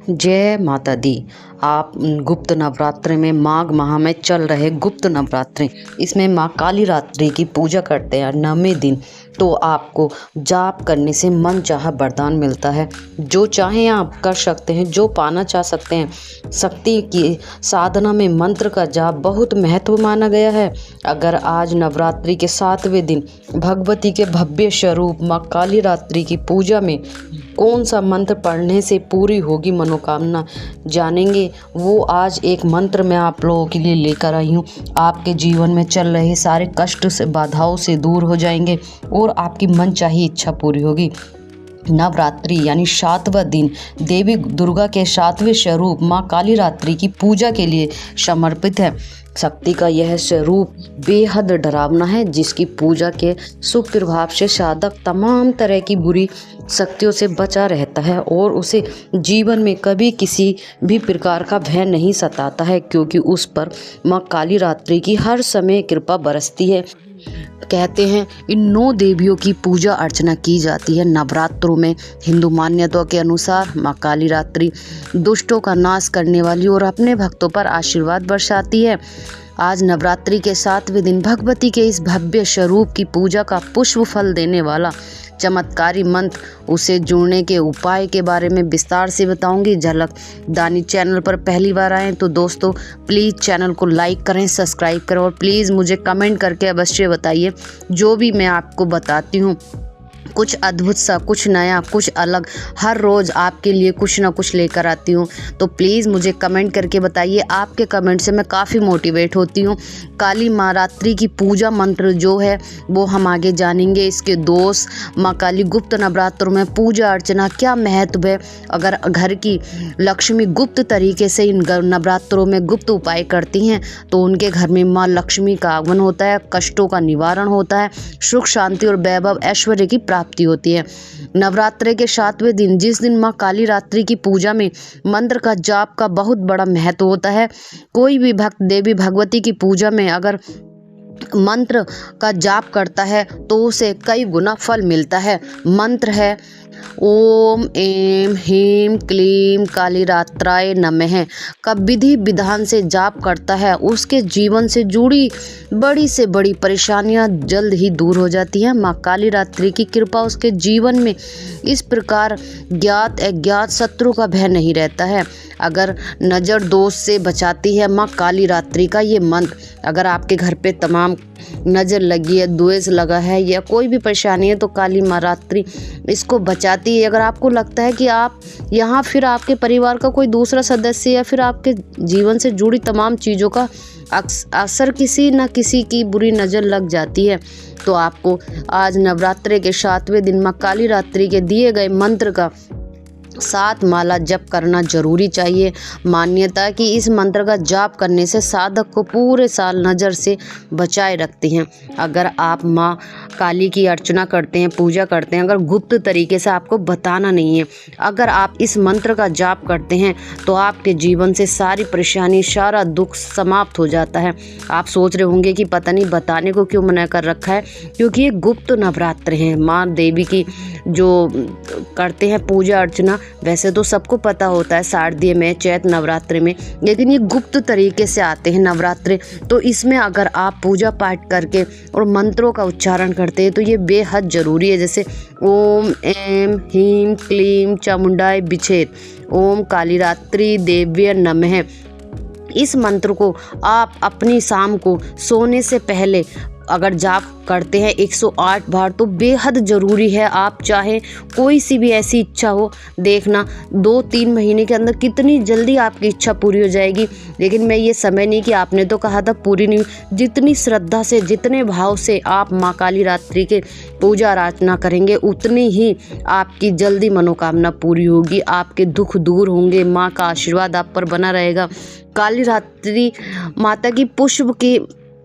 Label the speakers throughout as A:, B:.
A: जय माता दी। आप गुप्त नवरात्रि में माघ माह में चल रहे गुप्त नवरात्रि, इसमें माँ काली रात्रि की पूजा करते हैं 9वें दिन, तो आपको जाप करने से मन चाहा वरदान मिलता है। जो चाहें आप कर सकते हैं, जो पाना चाह सकते हैं। शक्ति की साधना में मंत्र का जाप बहुत महत्व माना गया है। अगर आज नवरात्रि के 7वें दिन भगवती के भव्य स्वरूप माँ काली रात्रि की पूजा में कौन सा मंत्र पढ़ने से पूरी होगी मनोकामना जानेंगे। वो आज एक मंत्र मैं आप लोगों के लिए लेकर आई हूँ। आपके जीवन में चल रहे सारे कष्ट से, बाधाओं से दूर हो जाएंगे और आपकी मनचाही इच्छा पूरी होगी। नवरात्रि यानी 7वां दिन देवी दुर्गा के 7वें स्वरूप माँ काली रात्रि की पूजा के लिए समर्पित है। शक्ति का यह स्वरूप बेहद डरावना है, जिसकी पूजा के शुभ प्रभाव से साधक तमाम तरह की बुरी शक्तियों से बचा रहता है और उसे जीवन में कभी किसी भी प्रकार का भय नहीं सताता है, क्योंकि उस पर माँ काली रात्रि की हर समय कृपा बरसती है। कहते हैं इन 9 देवियों की पूजा अर्चना की जाती है नवरात्रों में। हिंदू मान्यताओं के अनुसार माँ काली रात्रि दुष्टों का नाश करने वाली और अपने भक्तों पर आशीर्वाद बरसाती है। आज नवरात्रि के 7वें दिन भगवती के इस भव्य स्वरूप की पूजा का पुष्प फल देने वाला चमत्कारी मंत्र, उसे जुड़ने के उपाय के बारे में विस्तार से बताऊंगी। झलक दानी चैनल पर पहली बार आएँ तो दोस्तों प्लीज़ चैनल को लाइक करें, सब्सक्राइब करें और प्लीज़ मुझे कमेंट करके अवश्य बताइए जो भी मैं आपको बताती हूँ। कुछ अद्भुत सा, कुछ नया, कुछ अलग, हर रोज़ आपके लिए कुछ ना कुछ लेकर आती हूँ। तो प्लीज़ मुझे कमेंट करके बताइए। आपके कमेंट से मैं काफ़ी मोटिवेट होती हूँ। काली माँ रात्रि की पूजा मंत्र जो है वो हम आगे जानेंगे। इसके दोष, माँ काली गुप्त नवरात्रों में पूजा अर्चना क्या महत्व है। अगर घर की लक्ष्मी गुप्त तरीके से इन नवरात्रों में गुप्त उपाय करती हैं तो उनके घर में माँ लक्ष्मी का आगमन होता है, कष्टों का निवारण होता है, सुख शांति और वैभव ऐश्वर्य की प्राप्ति होती है। नवरात्रि के 7वें दिन, जिस दिन माँ काली रात्रि की पूजा में मंत्र का जाप का बहुत बड़ा महत्व होता है। कोई भी भक्त देवी भगवती की पूजा में अगर मंत्र का जाप करता है तो उसे कई गुना फल मिलता है। मंत्र है ओम ऐं ह्रीं क्लीं कालीरात्राय नमः का विधि विधान से जाप करता है, उसके जीवन से जुड़ी बड़ी से बड़ी परेशानियां जल्द ही दूर हो जाती हैं। माँ काली रात्रि की कृपा उसके जीवन में इस प्रकार ज्ञात अज्ञात शत्रु का भय नहीं रहता है। अगर नज़र दोष से बचाती है माँ काली रात्रि का ये मंत्र। अगर आपके घर पे तमाम नज़र लगी है, द्वेष लगा है या कोई भी परेशानी है तो काली माँ रात्रि इसको बचाती है। अगर आपको लगता है कि आप यहाँ फिर आपके परिवार का कोई दूसरा सदस्य या फिर आपके जीवन से जुड़ी तमाम चीज़ों का अक्सर किसी न किसी की बुरी नज़र लग जाती है, तो आपको आज नवरात्रि के 7वें दिन माँ काली रात्रि के दिए गए मंत्र का 7 माला जप करना जरूरी चाहिए। मान्यता कि इस मंत्र का जाप करने से साधक को पूरे साल नज़र से बचाए रखती हैं। अगर आप माँ काली की अर्चना करते हैं, पूजा करते हैं, अगर गुप्त तरीके से आपको बताना नहीं है, अगर आप इस मंत्र का जाप करते हैं तो आपके जीवन से सारी परेशानी, सारा दुख समाप्त हो जाता है। आप सोच रहे होंगे कि पता नहीं बताने को क्यों मना कर रखा है, क्योंकि ये गुप्त नवरात्र हैं। माँ देवी की जो करते हैं पूजा अर्चना, वैसे तो सबको पता होता है शारदीय में, चैत नवरात्रि में, लेकिन ये गुप्त तरीके से आते हैं नवरात्रि। तो इसमें अगर आप पूजा पाठ करके और मंत्रों का उच्चारण करते हैं तो ये बेहद ज़रूरी है। जैसे ओम ऐं ह्रीं क्लीं चामुंडाय बिछेत, ओम काली रात्रि देव्य नमः। इस मंत्र को आप अपनी शाम को सोने से पहले अगर जाप करते हैं 108 बार तो बेहद ज़रूरी है। आप चाहे कोई सी भी ऐसी इच्छा हो, देखना 2-3 महीने के अंदर कितनी जल्दी आपकी इच्छा पूरी हो जाएगी। लेकिन मैं ये समय नहीं कि आपने तो कहा था पूरी नहीं, जितनी श्रद्धा से, जितने भाव से आप माँ काली रात्रि के पूजा अर्चना करेंगे उतनी ही आपकी जल्दी मनोकामना पूरी होगी, आपके दुख दूर होंगे, माँ का आशीर्वाद आप पर बना रहेगा। काली रात्रि माता की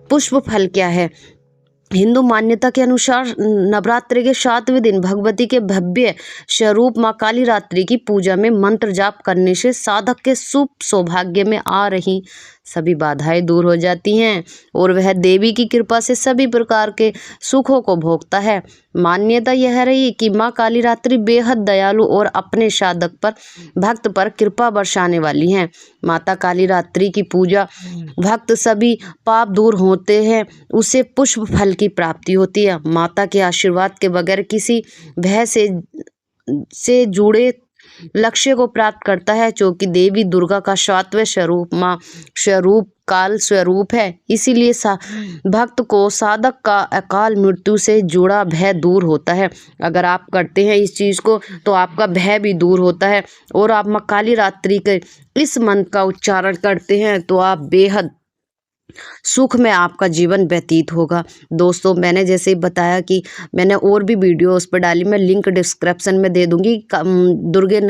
A: पुष्प फल क्या है? हिंदू मान्यता के अनुसार नवरात्रि के 7वें दिन भगवती के भव्य स्वरूप माँ काली रात्रि की पूजा में मंत्र जाप करने से साधक के शुभ सौभाग्य में आ रही सभी बाधाएं दूर हो जाती हैं और वह देवी की कृपा से सभी प्रकार के सुखों को भोगता है। मान्यता यह रही कि माँ काली रात्रि बेहद दयालु और अपने साधक पर भक्त पर कृपा बरसाने वाली हैं। माता काली रात्रि की पूजा भक्त सभी पाप दूर होते हैं, उसे पुष्प फल की प्राप्ति होती है। माता के आशीर्वाद के बगैर किसी भय से जुड़े लक्ष्य को प्राप्त करता है, क्योंकि देवी दुर्गा का 7वें स्वरूप माँ स्वरूप काल स्वरूप है। इसीलिए भक्त को साधक का अकाल मृत्यु से जुड़ा भय दूर होता है। अगर आप करते हैं इस चीज़ को तो आपका भय भी दूर होता है और आप माँ काली रात्रि के इस मंत्र का उच्चारण करते हैं तो आप बेहद सुख में आपका जीवन व्यतीत होगा। दोस्तों, मैंने जैसे बताया कि मैंने और भी वीडियो उस पर डाली, मैं लिंक डिस्क्रिप्शन में दे दूंगी। दुर्गे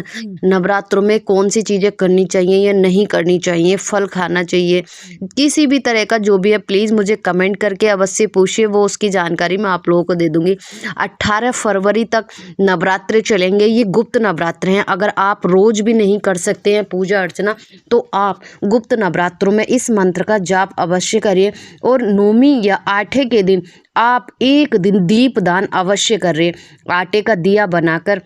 A: नवरात्रों में कौन सी चीज़ें करनी चाहिए या नहीं करनी चाहिए, फल खाना चाहिए, किसी भी तरह का जो भी है, प्लीज़ मुझे कमेंट करके अवश्य पूछिए, वो उसकी जानकारी मैं आप लोगों को दे दूंगी। 18 फरवरी तक नवरात्रे चलेंगे। ये गुप्त नवरात्र हैं। अगर आप रोज भी नहीं कर सकते हैं पूजा अर्चना तो आप गुप्त नवरात्रों में इस मंत्र का जाप अवश्य करिए और नौमी या आठे के दिन आप एक दिन दीप दान अवश्य करिए। आटे का दिया बनाकर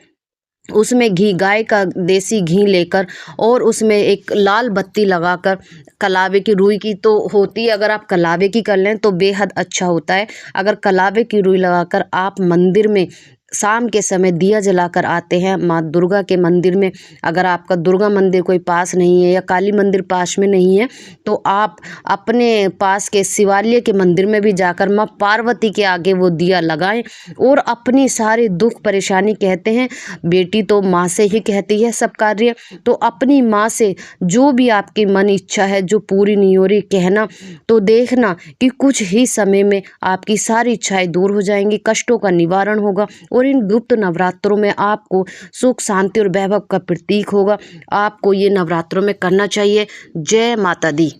A: उसमें घी, गाय का देसी घी लेकर और उसमें एक लाल बत्ती लगाकर, कलावे की रुई की तो होती है, अगर आप कलावे की कर लें तो बेहद अच्छा होता है। अगर कलावे की रुई लगाकर आप मंदिर में शाम के समय दिया जलाकर आते हैं माँ दुर्गा के मंदिर में, अगर आपका दुर्गा मंदिर कोई पास नहीं है या काली मंदिर पास में नहीं है तो आप अपने पास के शिवालय के मंदिर में भी जाकर माँ पार्वती के आगे वो दिया लगाएं और अपनी सारे दुख परेशानी, कहते हैं बेटी तो माँ से ही कहती है सब कार्य, तो अपनी माँ से जो भी आपकी मन इच्छा है जो पूरी नहीं हो रही कहना, तो देखना कि कुछ ही समय में आपकी सारी इच्छाएं दूर हो जाएंगी, कष्टों का निवारण होगा और इन गुप्त नवरात्रों में आपको सुख, शांति और वैभव का प्रतीक होगा। आपको ये नवरात्रों में करना चाहिए। जय माता दी।